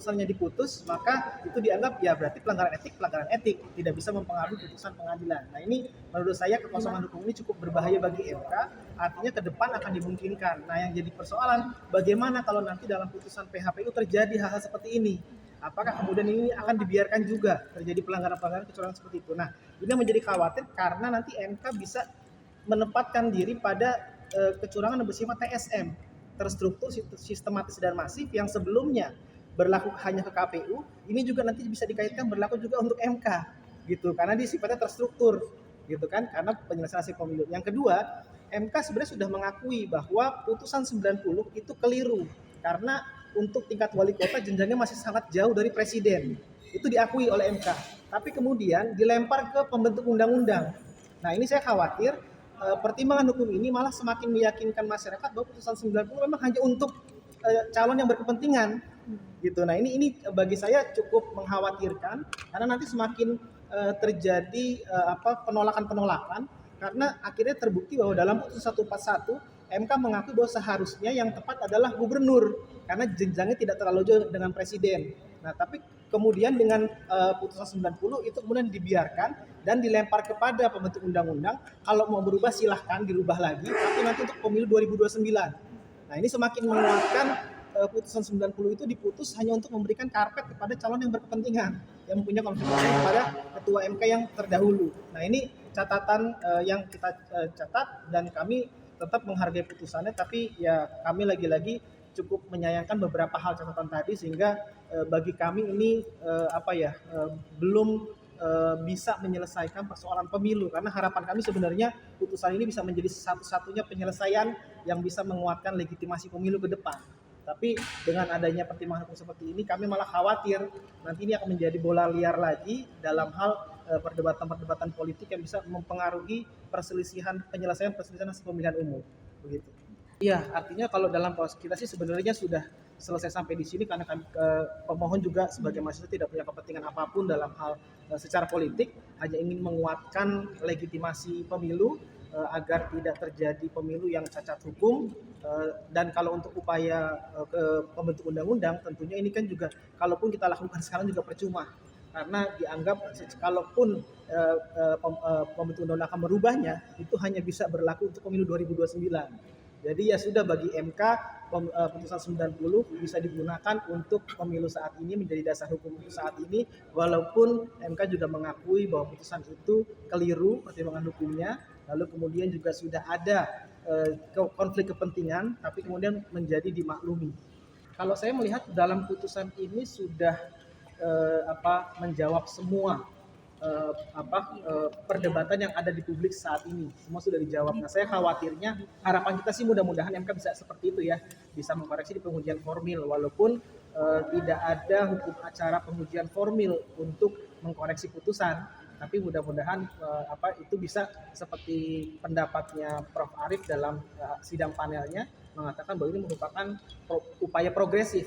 putusannya diputus, maka itu dianggap ya berarti pelanggaran etik, tidak bisa mempengaruhi putusan pengadilan. Nah ini menurut saya kekosongan hukum ini cukup berbahaya bagi MK, artinya ke depan akan dimungkinkan. Nah yang jadi persoalan, bagaimana kalau nanti dalam putusan PHPU terjadi hal-hal seperti ini? Apakah kemudian ini akan dibiarkan juga terjadi pelanggaran-pelanggaran kecurangan seperti itu? Nah ini menjadi khawatir karena nanti MK bisa menempatkan diri pada kecurangan yang bersifat TSM, terstruktur, sistematis dan masif, yang sebelumnya berlaku hanya ke KPU, ini juga nanti bisa dikaitkan berlaku juga untuk MK gitu, karena dia sifatnya terstruktur gitu kan, karena penyelesaian hasil pemilu. Yang kedua, MK sebenarnya sudah mengakui bahwa putusan 90 itu keliru karena untuk tingkat wali kota jenjangnya masih sangat jauh dari presiden. Itu diakui oleh MK. Tapi kemudian dilempar ke pembentuk undang-undang. Nah, ini saya khawatir pertimbangan hukum ini malah semakin meyakinkan masyarakat bahwa putusan 90 memang hanya untuk calon yang berkepentingan gitu. Nah, ini bagi saya cukup mengkhawatirkan karena nanti semakin terjadi penolakan-penolakan karena akhirnya terbukti bahwa dalam putusan 141 MK mengakui bahwa seharusnya yang tepat adalah gubernur karena jenjangnya tidak terlalu jauh dengan presiden. Nah, tapi kemudian dengan putusan 90 itu kemudian dibiarkan dan dilempar kepada pembentuk undang-undang, kalau mau berubah silahkan dirubah lagi, tapi nanti untuk pemilu 2029. Nah, ini semakin menguatkan putusan 90 itu diputus hanya untuk memberikan karpet kepada calon yang berkepentingan, yang mempunyai konflik kepada ketua MK yang terdahulu. Nah, ini catatan yang kita catat dan kami tetap menghargai putusannya, tapi ya kami lagi-lagi cukup menyayangkan beberapa hal catatan tadi sehingga bagi kami ini belum bisa menyelesaikan persoalan pemilu, karena harapan kami sebenarnya putusan ini bisa menjadi satu-satunya penyelesaian yang bisa menguatkan legitimasi pemilu ke depan. Tapi dengan adanya pertimbangan hukum seperti ini kami malah khawatir nanti ini akan menjadi bola liar lagi dalam hal perdebatan-perdebatan politik yang bisa mempengaruhi penyelesaian hasil pemilihan umum begitu. Iya, artinya kalau dalam proses kita sih sebenarnya sudah selesai sampai di sini karena kami pemohon juga sebagai mahasiswa tidak punya kepentingan apapun dalam hal secara politik, hanya ingin menguatkan legitimasi pemilu agar tidak terjadi pemilu yang cacat hukum, dan kalau untuk upaya ke pembentuk undang-undang tentunya ini kan juga kalaupun kita lakukan sekarang juga percuma karena dianggap kalaupun pembentuk undang-undang akan merubahnya itu hanya bisa berlaku untuk pemilu 2029. Jadi ya sudah, bagi MK putusan 90 bisa digunakan untuk pemilu saat ini, menjadi dasar hukum saat ini, walaupun MK juga mengakui bahwa putusan itu keliru pertimbangan hukumnya, lalu kemudian juga sudah ada konflik kepentingan, tapi kemudian menjadi dimaklumi. Kalau saya melihat dalam putusan ini sudah menjawab semua perdebatan yang ada di publik saat ini, semua sudah dijawab. Nah, saya khawatirnya, harapan kita sih mudah-mudahan MK bisa seperti itu ya, bisa mengkoreksi di pengujian formil, walaupun tidak ada hukum acara pengujian formil untuk mengkoreksi putusan, tapi mudah-mudahan itu bisa seperti pendapatnya Prof. Arief dalam sidang panelnya mengatakan bahwa ini merupakan upaya progresif.